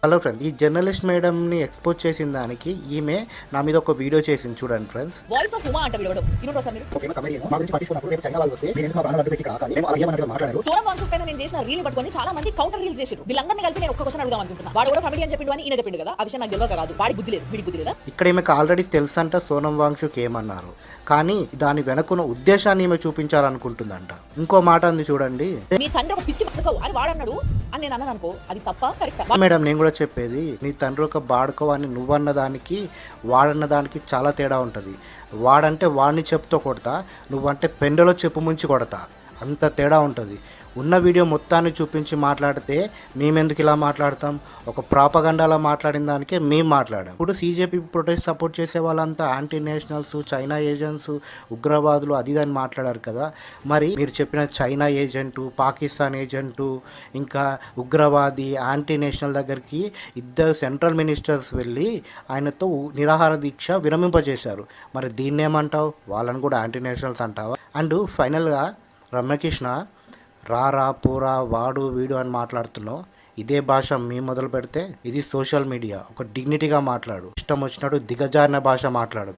Hello friends, ఈ journalist మేడంని expose చేసిన దానికి ఈమె నా మీద ఒక వీడియో చేసింది చూడండి ఫ్రెండ్స్. వాయిస్ ఆఫ్ ఉమా అంటే వీడియో ఇన్నో సార్ మీరు ఓకే కమెడియన్ మా గురించి పట్టించుకున్నప్పుడు రేపు చైనా వాళ్ళు వస్తే నేను ఎందుకు మా ప్రాణాలు అడ్డు పెట్టి కాక నేను అలా ఏమన్నట్టు మాట్లాడారు. సోనం వాంగ్చుక్ పైన నేను చేసిన రీల్ పట్టుకొని చాలా మంది కౌంటర్ రీల్స్ చేశారు. వీళ్ళందరినీ కలిపి నేను ఒక్క క్వశ్చన్ అడుగుదాం అనుకుంటున్నా. వాడు కూడా కమెడియన్ చెప్పిండు అని ఈయన చెప్పిండు కదా, ఆ విషయం నాకు తెలియక కాదు. వాడి బుద్ధి లేదు, వీడి బుద్ధి లేదా? ఇక్కడ ఈమెకు ఆల్రెడీ తెలుసంట సోనం వాంగ్చుక్ ఏమన్నారు, కానీ దాని వెనుకున్న ఉద్దేశాన్ని ఈమె చూపించాలనుకుంటుందంట. ఇంకో మాట అంది చూడండి, నీ తండ్రి ఒక పిచ్చి బతకవు అని వాడన్నాడు అని నేను అన్నాను అనుకో, అది తప్ప కరెక్టా? మేడం నేను కూడా చెప్పేది, నీ తండ్రి ఒక బాడుకో అని నువ్వన్న దానికి వాడన్న దానికి చాలా తేడా ఉంటుంది. వాడంటే వాడిని చెప్పుతో కొడతా, నువ్వంటే పెండలో చెప్పు ముంచి కొడతా, అంత తేడా ఉంటుంది. ఉన్న వీడియో మొత్తాన్ని చూపించి మాట్లాడితే మేమెందుకు ఇలా మాట్లాడతాం? ఒక ప్రాపగండాలా మాట్లాడిన దానికే మేము మాట్లాడాం. ఇప్పుడు సీజేపీ ప్రొటెస్ట్ సపోర్ట్ చేసే వాళ్ళంతా యాంటీ నేషనల్స్, చైనా ఏజెంట్స్, ఉగ్రవాదులు అది అని మాట్లాడారు కదా. మరి మీరు చెప్పిన చైనా ఏజెంటు, పాకిస్తాన్ ఏజెంటు, ఇంకా ఉగ్రవాది, యాంటీ నేషనల్ దగ్గరికి ఇద్దరు సెంట్రల్ మినిస్టర్స్ వెళ్ళి ఆయనతో నిరాహార దీక్ష విరమింపజేశారు. మరి దీన్నేమంటావు? వాళ్ళని కూడా యాంటీ నేషనల్స్ అంటావా? అండ్ ఫైనల్గా రమ్యకృష్ణ, రారా పోరా వాడు వీడు అని మాట్లాడుతున్నావు. ఇదే భాష మేము మొదలు పెడితే ఇది సోషల్ మీడియా. ఒక డిగ్నిటీగా మాట్లాడు, ఇష్టం వచ్చినట్టు దిగజారిన భాష మాట్లాడు.